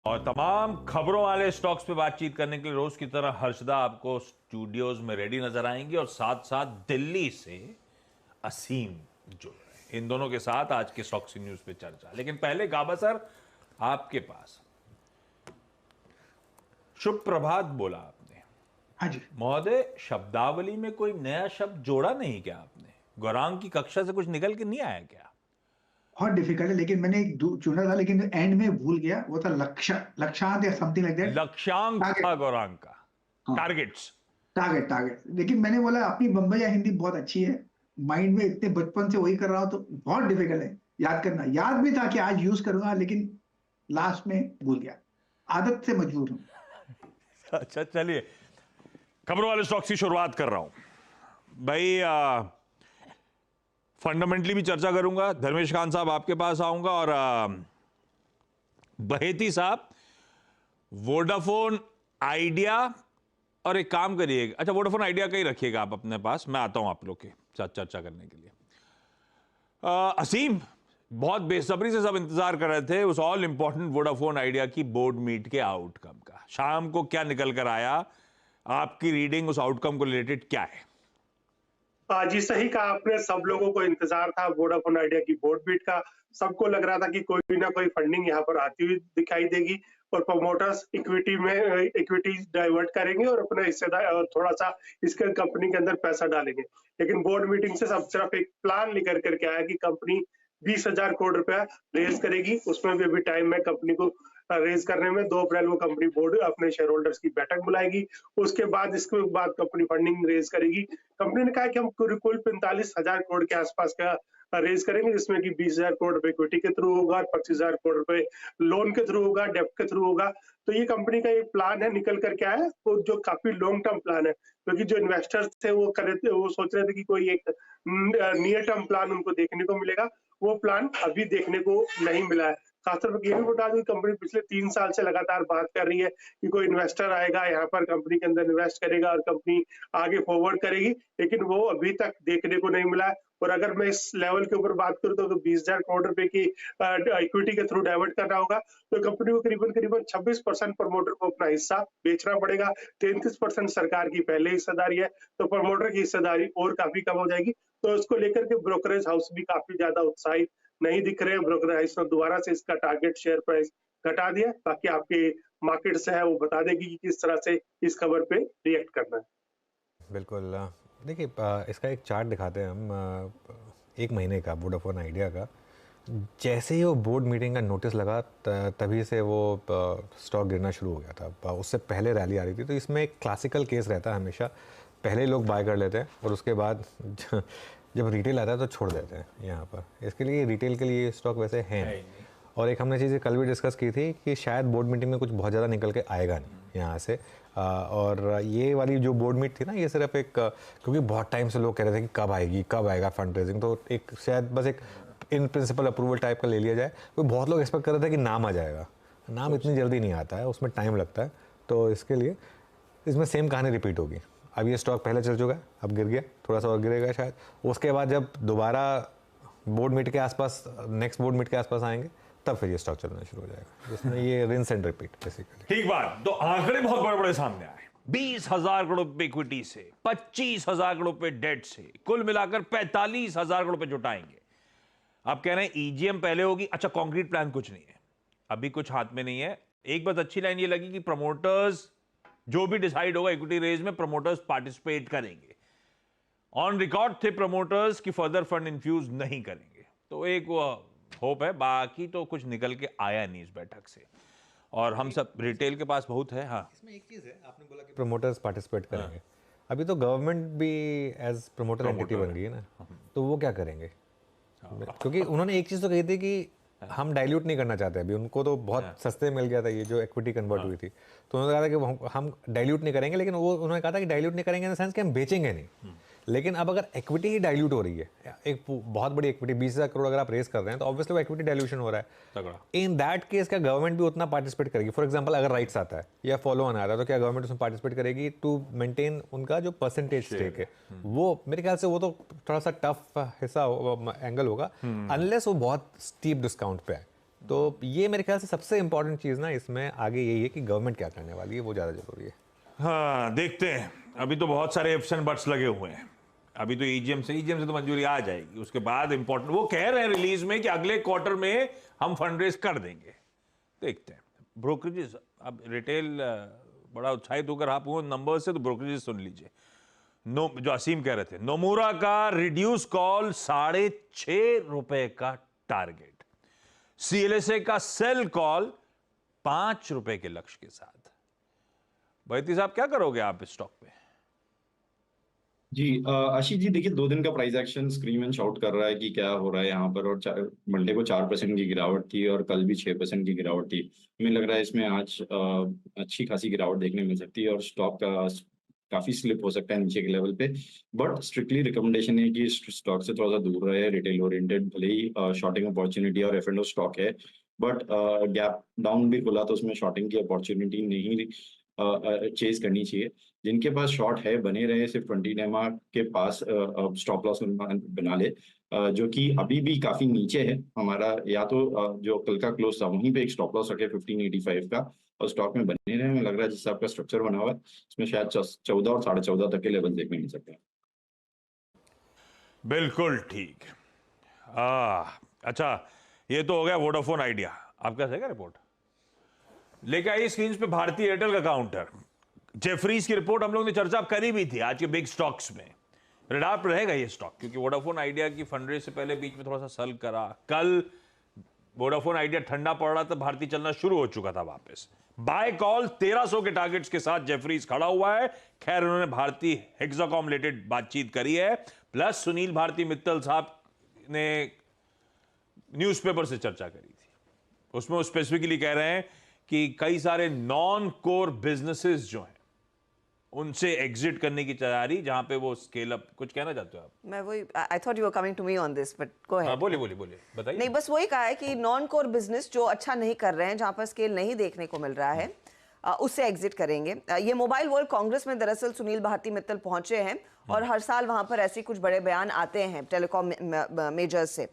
और तमाम खबरों वाले स्टॉक्स पे बातचीत करने के लिए रोज की तरह हर्षदा आपको स्टूडियोज में रेडी नजर आएंगी और साथ साथ दिल्ली से असीम जुड़ रहे हैं। इन दोनों के साथ आज के स्टॉक्स न्यूज पे चर्चा। लेकिन पहले गाबा सर आपके पास शुभ प्रभात बोला आपने। हाँ जी महोदय, शब्दावली में कोई नया शब्द जोड़ा नहीं क्या आपने? गौरांग की कक्षा से कुछ निकल के नहीं आया क्या? बहुत डिफिकल्ट है, लेकिन मैंने एक चुना था, लेकिन एंड में भूल गया। वो था लक्ष्यांत या समथिंग लाइक दैट। लक्ष्यांक था टारगेट। गौरांग का। हाँ, टारगेट्स। Target target. लेकिन मैंने बोला अपनी बम्बई या हिंदी बहुत अच्छी है, माइंड में इतने बचपन से वही कर रहा हूं, तो बहुत डिफिकल्ट है याद करना। याद भी था कि आज यूज करूंगा, लेकिन लास्ट में भूल गया। आदत से मजबूर हूं। अच्छा चलिए, खबरों वाले स्टॉक्स की शुरुआत कर रहा हूं भाई। फंडामेंटली भी चर्चा करूंगा। धर्मेश खान साहब आपके पास आऊंगा और बहेती साहब वोडाफोन आइडिया। और एक काम करिएगा, अच्छा वोडाफोन आइडिया का ही रखिएगा आप अपने पास, मैं आता हूं आप लोग के साथ चर्चा करने के लिए। असीम, बहुत बेसब्री से सब इंतजार कर रहे थे उस ऑल इंपॉर्टेंट वोडाफोन आइडिया की बोर्ड मीट के आउटकम का। शाम को क्या निकल कर आया? आपकी रीडिंग उस आउटकम को रिलेटेड क्या है? जी सही कहा आपने। सब लोगों को इंतजार था वोडाफोन आइडिया की बोर्ड मीट का। सबको लग रहा था कि कोई ना कोई फंडिंग यहाँ पर आती हुई दिखाई देगी और प्रमोटर्स इक्विटी में इक्विटी डाइवर्ट करेंगे और अपना हिस्सेदार थोड़ा सा इसके कंपनी के अंदर पैसा डालेंगे। लेकिन बोर्ड मीटिंग से सब सिर्फ एक प्लान लेकर करके आया कि कंपनी 20,000 करोड़ रुपया रेज करेगी। उसमें भी अभी टाइम है कंपनी को रेज करने में। 2 अप्रैल को कंपनी बोर्ड अपने शेयर होल्डर्स की बैठक बुलाएगी। उसके बाद इसके बाद कंपनी फंडिंग रेज करेगी। कंपनी ने कहा कि हम कुल 45,000 करोड़ के आसपास का रेज करेंगे, जिसमें कि 20,000 करोड़ रुपए इक्विटी के थ्रू होगा और 25,000 करोड़ रुपए लोन के थ्रू होगा, डेप्ट के थ्रू होगा। तो ये कंपनी का एक प्लान है, निकल करके आया है, वो जो काफी लॉन्ग टर्म प्लान है। क्योंकि जो इन्वेस्टर्स थे वो कर रहे थे, वो सोच रहे थे कि कोई एक नियर टर्म प्लान उनको देखने को मिलेगा। वो प्लान अभी देखने को नहीं मिला है। खासतौर पर ये भी बता दूं, कंपनी पिछले 3 साल से लगातार बात कर रही है कि कोई इन्वेस्टर आएगा यहाँ पर कंपनी के अंदर इन्वेस्ट करेगा और कंपनी आगे फॉरवर्ड करेगी, लेकिन वो अभी तक देखने को नहीं मिला है। और अगर मैं इस लेवल के ऊपर बात करूं तो 20,000 करोड़ रुपए की इक्विटी के थ्रू डाइवर्ट करना होगा, तो कंपनी को करीबन करीबन 26% प्रमोटर को अपना हिस्सा बेचना पड़ेगा। 33% सरकार की पहले हिस्सेदारी है, तो प्रमोटर की हिस्सेदारी और काफी कम हो जाएगी। तो इसको लेकर के ब्रोकरेज हाउस भी काफी ज्यादा उत्साहित नहीं दिख रहे हैं। ब्रोकरेज हाउस ने दोबारा से इसका टारगेट शेयर प्राइस घटा दिया। बाकी आपके मार्केट से है वो बता देगी कि किस तरह से इस खबर पे रिएक्ट करना है। बिल्कुल। देखिए, इसका एक चार्ट दिखाते हैं हम, 1 महीने का वोडाफोन आइडिया का। जैसे ही वो बोर्ड मीटिंग का नोटिस लगा तभी से वो स्टॉक गिरना शुरू हो गया था। उससे पहले रैली आ रही थी। तो इसमें एक क्लासिकल केस रहता है हमेशा, पहले लोग बाय कर लेते हैं और उसके बाद जब रिटेल आता है तो छोड़ देते हैं यहाँ पर। इसके लिए रिटेल के लिए स्टॉक वैसे है नहीं। और एक हमने चीज़ें कल भी डिस्कस की थी कि शायद बोर्ड मीटिंग में कुछ बहुत ज़्यादा निकल के आएगा नहीं यहाँ से। और ये वाली जो बोर्ड मीट थी ना, ये सिर्फ एक, क्योंकि बहुत टाइम से लोग कह रहे थे कि कब आएगा फंड रेजिंग, तो एक शायद बस एक इन प्रिंसिपल अप्रूवल टाइप का ले लिया जाए। तो बहुत लोग एक्सपेक्ट कर रहे थे कि नाम आ जाएगा। नाम इतनी जल्दी नहीं आता है, उसमें टाइम लगता है। तो इसके लिए इसमें सेम कहानी रिपीट होगी। अब ये स्टॉक पहले चल चुका है, अब गिर गया, थोड़ा सा और गिरेगा शायद। उसके बाद जब दोबारा बोर्ड मीट के आसपास, नेक्स्ट बोर्ड मीट के आसपास आएंगे, तब फिर ये स्टॉक चलना शुरू हो जाएगा, जिसमें ये रिंस एंड रिपीट बेसिकली। ठीक बात। तो आंकड़े बहुत बड़े बड़े सामने आए। 20,000 करोड़ रुपए इक्विटी से, 25,000 करोड़ रुपए डेट से, कुल मिलाकर 45,000 करोड़ रुपए जुटाएंगे। आप कह रहे हैं ईजीएम पहले होगी। अच्छा, कॉन्क्रीट प्लान कुछ नहीं है, अभी कुछ हाथ में नहीं है। एक बात अच्छी लाइन ये लगी कि प्रमोटर्स जो भी डिसाइड होगा इक्विटी रेज में, प्रमोटर्स पार्टिसिपेट करेंगे। ऑन रिकॉर्ड थे प्रमोटर्स की फर्दर फंड इन्फ्यूज नहीं करेंगे। तो एक होप है, बाकी तो कुछ निकल के आया नहीं इस बैठक से। और हम सब रिटेल के पास बहुत है। हाँ, इसमें एक चीज़ है, आपने बोला कि प्रमोटर्स पार्टिसिपेट करेंगे। अभी तो गवर्नमेंट भी एज प्रमोटर एंटिटी बन गई है ना, तो वो क्या करेंगे? क्योंकि उन्होंने एक चीज़ तो कही थी कि हम डाइल्यूट नहीं करना चाहते। अभी उनको तो बहुत सस्ते मिल गया था ये जो इक्विटी कन्वर्ट हुई थी। तो उन्होंने कहा था कि हम डाइल्यूट नहीं करेंगे, लेकिन वो उन्होंने कहा था कि डाइल्यूट नहीं करेंगे इन द सेंस कि हम बेचेंगे नहीं। लेकिन अब अगर इक्विटी ही डाइल्यूट हो रही है, एक बहुत बड़ी इक्विटी 20,000 करोड़ अगर आप रेस कर रहे हैं, तो ऑब्वियसली वो इक्विटी डाइल्यूशन हो रहा है। इन दैट केस क्या गवर्नमेंट भी उतना पार्टिसिपेट करेगी? फॉर एग्जांपल, अगर राइट्स आता है या फॉलो ऑन आता है, तो क्या गवर्नमेंट उसमें पार्टिसिपेट करेगी टू मेंटेन उनका जो परसेंटेज स्टेक है? वो मेरे ख्याल से वो तो थोड़ा सा टफ हिस्सा एंगल होगा, अनलेस वो बहुत स्टीप डिस्काउंट पे है। तो ये मेरे ख्याल से सबसे इम्पोर्टेंट चीज़ ना इसमें आगे यही है कि गवर्नमेंट क्या करने वाली है, वो ज़्यादा जरूरी है। हाँ देखते हैं, अभी तो बहुत सारे इफ्स एंड बट्स लगे हुए हैं। अभी तो ईजीएम से तो मंजूरी आ जाएगी, उसके बाद इंपॉर्टेंट वो कह रहे हैं रिलीज में कि अगले क्वार्टर में हम फंड रेज कर देंगे। देखते हैं। ब्रोकरेजेस, अब रिटेल बड़ा उत्साहित होकर आप हुए नंबर से, तो ब्रोकरेजेस सुन लीजिए। जो असीम कह रहे थे, नोमुरा का रिड्यूस कॉल ₹6.5 का टारगेट, सीएलएसए का सेल कॉल ₹5 के लक्ष्य के साथ। बैती साहब क्या करोगे आप इस स्टॉक पे? जी आशीष जी, देखिए 2 दिन का price action scream and shout कर रहा है कि क्या हो रहा है यहाँ पर। और मंडे को 4% की गिरावट थी और कल भी 6% की गिरावट थी। हमें लग रहा है इसमें आज अच्छी खासी गिरावट देखने मिल सकती है और स्टॉक का काफी स्लिप हो सकता है नीचे के लेवल पे। बट स्ट्रिक्टली रिकमेंडेशन है कि स्टॉक से थोड़ा सा दूर रहे। रिटेल ओरिएंटेड भले ही शॉर्टिंग अपॉर्चुनिटी और F&O स्टॉक है, बट गैप डाउन भी खुला तो उसमें शॉर्टिंग की अपॉर्चुनिटी नहीं चेज करनी चाहिए। जिनके पास शॉर्ट है बने रहे, सिर्फ 20 नेमा के पास स्टॉप लॉस बना ले, जो कि अभी भी काफी नीचे है हमारा। या तो जो कल का क्लोज था वहीं पे एक स्टॉप लॉस रखे 1585 का और स्टॉक में बने रहे। हमें लग रहा है जिस हिसाब का स्ट्रक्चर बना हुआ है इसमें शायद 14 और 14.5 तक के लेवल देखने मिल सकते हैं। बिल्कुल ठीक। अच्छा, ये तो हो गया वोडाफोन आइडिया। आपका क्या रिपोर्ट लेके आई स्क्रीन पे? भारतीय एयरटेल का काउंटर, जेफरीज की रिपोर्ट हम लोग ने चर्चा करी भी थी आज के बिग स्टॉक्स में। रडार पर रहेगा ये स्टॉक, क्योंकि वोडाफोन आइडिया की फंडरेज से पहले बीच में थोड़ा सा सल करा। कल वोडाफोन आइडिया ठंडा पड़ रहा था, भारतीय चलना शुरू हो चुका था वापस। बाय कॉल 1300 के टारगेट्स के साथ जेफरीज खड़ा हुआ है। खैर, उन्होंने भारतीय हेक्साकॉम रिलेटेड बातचीत करी है, प्लस सुनील भारती मित्तल साहब ने न्यूज़पेपर से चर्चा करी थी। उसमें वो स्पेसिफिकली कह रहे हैं कि कई सारे नॉन कोर बिजनेसेस जो हैं उनसे एग्जिट करने की तैयारी, जहां पे वो स्केल अप। कुछ कहना चाहते हो आप? मैं वही, I thought you were coming to me on this, but go ahead. बोलिए बताइए। नहीं, बस वही कहा है कि नॉन कोर बिजनेस जो अच्छा नहीं कर रहे हैं, जहां पर स्केल नहीं देखने को मिल रहा है, उससे एग्जिट करेंगे। ये मोबाइल वर्ल्ड कांग्रेस में दरअसल सुनील भारती मित्तल पहुंचे हैं और हर साल वहां पर ऐसे कुछ बड़े बयान आते हैं टेलीकॉम मेजर्स से।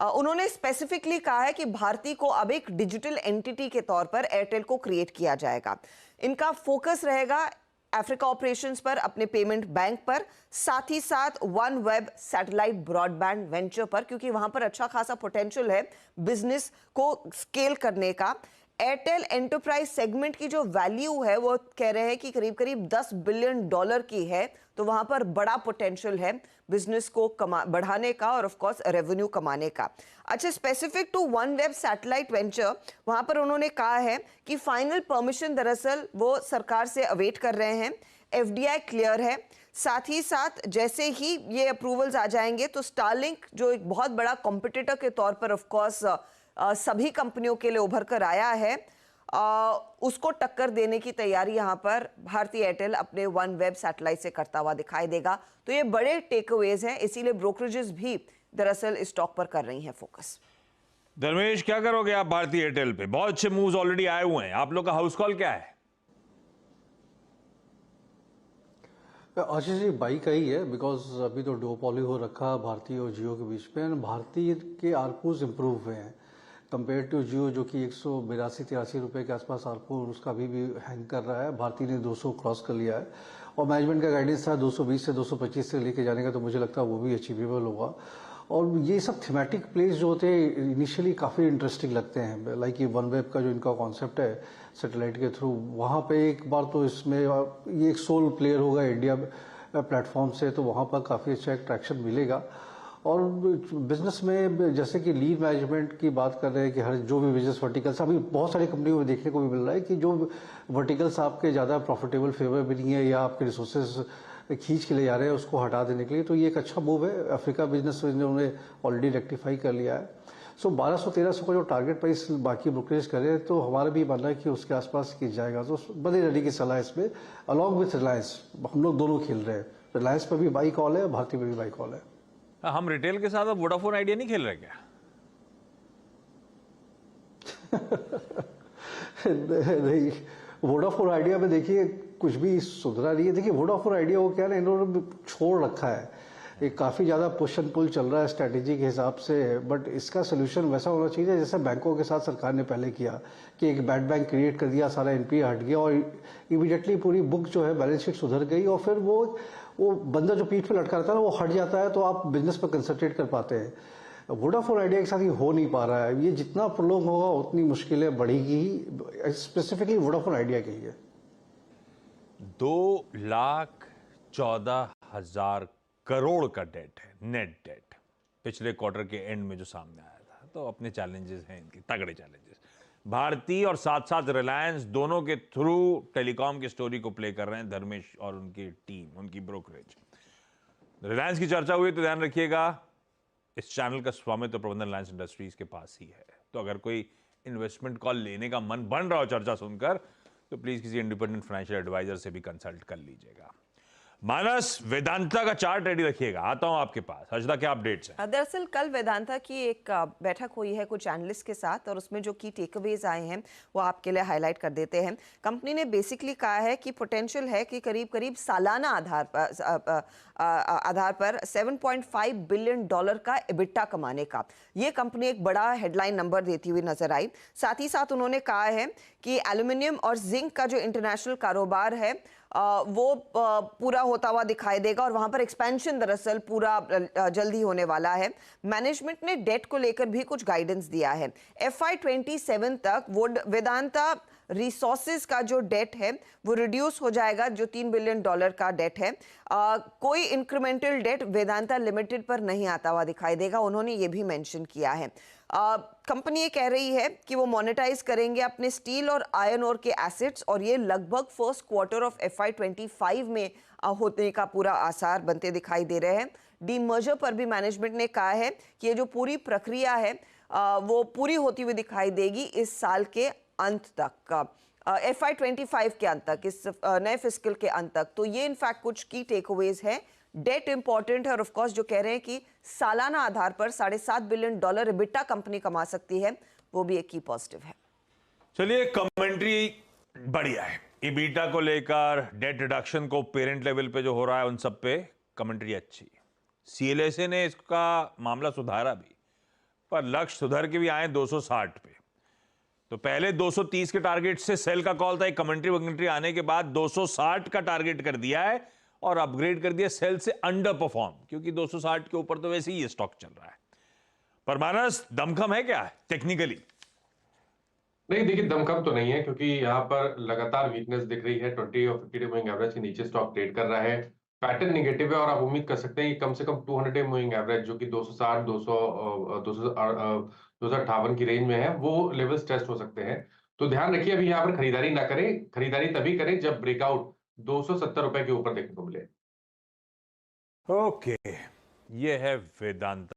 उन्होंने स्पेसिफिकली कहा है कि भारती को अब एक डिजिटल एंटिटी के तौर पर एयरटेल को क्रिएट किया जाएगा। इनका फोकस रहेगा अफ्रीका ऑपरेशंस पर, अपने पेमेंट बैंक पर, साथ ही साथ one web satellite broadband venture पर, क्योंकि वहां पर अच्छा खासा पोटेंशियल है बिजनेस को स्केल करने का। एयरटेल एंटरप्राइज सेगमेंट की जो वैल्यू है वो कह रहे हैं कि करीब करीब $10 बिलियन की है, तो वहां पर बड़ा पोटेंशियल है बिजनेस को बढ़ाने का और ऑफ कोर्स रेवेन्यू कमाने का। अच्छा, specific to one web satellite venture, वहां पर उन्होंने कहा है कि फाइनल परमिशन दरअसल वो सरकार से अवेट कर रहे हैं। FDI क्लियर है। साथ ही साथ जैसे ही ये अप्रूवल्स आ जाएंगे तो स्टारलिंक जो एक बहुत बड़ा कॉम्पिटिटर के तौर पर ऑफ कोर्स सभी कंपनियों के लिए उभर कर आया है, उसको टक्कर देने की तैयारी यहां पर भारतीय एयरटेल अपने वन वेब सैटेलाइट से करता हुआ दिखाई देगा। तो ये बड़े टेकअवेज हैं, इसीलिए ब्रोकरेजेस भी दरअसल इस स्टॉक पर कर रही हैं फोकस। धर्मेश, क्या करोगे आप भारतीय एयरटेल पे? बहुत अच्छे मूव्स ऑलरेडी आए हुए हैं, आप लोग का हाउस कॉल क्या है? आशीष जी, बाई का ही है, बिकॉज अभी तो डुओपोली हो रखा भारती और जियो के बीच में। भारतीय के आरपूज इम्प्रूव हुए हैं कंपेयर टू जियो, जो कि 182-83 रुपये के आसपास आरपू उसका अभी भी हैंग कर रहा है। भारतीय ने 200 क्रॉस कर लिया है और मैनेजमेंट का गाइडेंस था 220 से 225 से लेके जाने का, तो मुझे लगता है वो भी अचीवेबल होगा। और ये सब थीमेटिक प्लेस जो होते हैं इनिशियली काफ़ी इंटरेस्टिंग लगते हैं, लाइक ये वन वेब का जो इनका कॉन्सेप्ट है सैटेलाइट के थ्रू, वहाँ पे एक बार तो इसमें ये एक सोल प्लेयर होगा इंडिया प्लेटफॉर्म से, तो वहाँ पर काफ़ी अच्छा एक ट्रैक्शन मिलेगा। और बिजनेस में जैसे कि लीड मैनेजमेंट की बात कर रहे हैं कि हर जो भी बिजनेस वर्टिकल्स अभी बहुत सारी कंपनियों में देखने को भी मिल रहा है कि जो वर्टिकल्स आपके ज़्यादा प्रॉफिटेबल फेवर भी नहीं है या आपके रिसोर्सेज खींच के ले जा रहे हैं उसको हटा देने के लिए, तो ये एक अच्छा मूव है। अफ्रीका बिजनेस इन्होंने ऑलरेडी रेक्टिफाई कर लिया है। सो 1200-1300 का जो टारगेट प्राइस बाकी ब्रोकरेज कर रहे हैं, तो हमारा भी मानना है कि उसके आसपास की जाएगा। तो बड़े रेडी की सलाह इसमें, अलॉन्ग विथ रिलायंस हम लोग दोनों खेल रहे हैं। रिलायंस पर भी बाई कॉल है, भारतीय पर भी बाई कॉल है। हम रिटेल के साथ अब वोडाफोन आइडिया नहीं खेल रहे क्या? नहीं, वोडाफोन आइडिया में देखिए कुछ भी सुधरा नहीं है। देखिए वोडाफोन आइडिया वो क्या है ना, इन्होंने छोड़ रखा है एक काफ़ी ज़्यादा पुश एंड पुल चल रहा है स्ट्रैटेजी के हिसाब से, बट इसका सोल्यूशन वैसा होना चाहिए जैसे बैंकों के साथ सरकार ने पहले किया कि एक बैड बैंक क्रिएट कर दिया, सारा एनपीए हट गया और इमीडिएटली पूरी बुक जो है बैलेंस शीट सुधर गई और फिर वो बंदा जो पीठ पे लटका रहता है ना वो हट जाता है, तो आप बिजनेस पर कंसंट्रेट कर पाते हैं। वोडाफोन आइडिया के साथ ये हो नहीं पा रहा है, ये जितना प्रोलॉन्ग होगा उतनी मुश्किलें बढ़ेगी ही, स्पेसिफिकली वोडाफोन आइडिया के लिए। 2,14,000 करोड़ का डेट है, नेट डेट, पिछले क्वार्टर के एंड में जो सामने आया था। तो अपने चैलेंजेस हैं इनके, तगड़े चैलेंजेस। भारती और साथ साथ रिलायंस दोनों के थ्रू टेलीकॉम की स्टोरी को प्ले कर रहे हैं धर्मेश और उनकी टीम, उनकी ब्रोकरेज। रिलायंस की चर्चा हुई तो ध्यान रखिएगा, इस चैनल का स्वामित्व प्रबंधन रिलायंस इंडस्ट्रीज के पास ही है। तो अगर कोई इन्वेस्टमेंट कॉल लेने का मन बन रहा हो चर्चा सुनकर, तो प्लीज किसी इंडिपेंडेंट फाइनेंशियल एडवाइजर से भी कंसल्ट कर लीजिएगा। मानस, वेदांता का चार्ट रेडी रखिएगा, आता हूं आपके पास। हर्षदा, क्या अपडेट्स हैं? दरअसल कल वेदांता की एक बैठक हुई है कुछ एनालिस्ट के साथ, और उसमें जो की टेकअवेज आए हैं वो आपके लिए हाईलाइट कर देते हैं। कंपनी ने बेसिकली कहा है कि पोटेंशियल है कि करीब करीब सालाना आधार पर $7.5 बिलियन का एबिटा कमाने का ये कंपनी एक बड़ा हेडलाइन नंबर देती हुई नजर आई। साथ ही साथ उन्होंने कहा है कि एल्यूमिनियम और जिंक का जो इंटरनेशनल कारोबार है वो पूरा होता हुआ दिखाई देगा, और वहां पर एक्सपेंशन दरअसल पूरा जल्दी होने वाला है। मैनेजमेंट ने डेट को लेकर भी कुछ गाइडेंस दिया है। FY27 तक वो वेदांता रिसोर्सेज का जो डेट है वो रिड्यूस हो जाएगा, जो $3 बिलियन का डेट है। कोई इंक्रीमेंटल डेट वेदांता लिमिटेड पर नहीं आता हुआ दिखाई देगा, उन्होंने ये भी मेंशन किया है। कंपनी ये कह रही है कि वो मोनेटाइज करेंगे अपने स्टील और आयरन ओर के एसेट्स, और ये लगभग फर्स्ट क्वार्टर ऑफ FY25 में होने का पूरा आसार बनते दिखाई दे रहे हैं। डीमर्जर पर भी मैनेजमेंट ने कहा है कि ये जो पूरी प्रक्रिया है वो पूरी होती हुई दिखाई देगी इस साल के अंत तक, FY25 के अंत तक, इस नए फिस्कल के अंत तक। तो ये इनफैक्ट कुछ की टेकअवेज है। डेट इंपॉर्टेंट है, और ऑफ कोर्स जो कह रहे हैं कि सालाना आधार पर $7.5 बिलियन एबिटा कंपनी कमा सकती है, वो भी एक की पॉजिटिव है। चलिए, कमेंट्री बढ़िया है। एबिटा को लेकर, डेट रिडक्शन को पेरेंट लेवल पे जो हो रहा है उन सब पे कमेंट्री अच्छी। CLSA ने इसका मामला सुधारा भी, पर लक्ष्य सुधर के भी आए 260 पे। तो पहले 230 के टारगेट से सेल का कॉल था, एक कमेंट्री आने के बाद 260 का टारगेट कर दिया है और अपग्रेड कर दिया सेल से अंडर परफॉर्म, क्योंकि 260 के ऊपर तो वैसे ही ये स्टॉक चल रहा है। पर मानस, दमखम है क्या टेक्निकली? नहीं, देखिए दमखम तो नहीं है, क्योंकि यहाँ पर लगातार वीकनेस दिख रही है। 20 और 50 डे मूविंग एवरेज के नीचे स्टॉक ट्रेड कर रहा है। पैटर्न नेगेटिव है और आप उम्मीद कर सकते हैं कि कम से कम 200 डे मूविंग एवरेज, जो कि 260 258 की रेंज में है, वो लेवल्स टेस्ट हो सकते हैं। तो ध्यान रखिए, अभी यहाँ पर खरीदारी ना करें। खरीदारी तभी करें जब ब्रेकआउट 270 रुपए के ऊपर देखने को मिले। ओके, ये है वेदांता।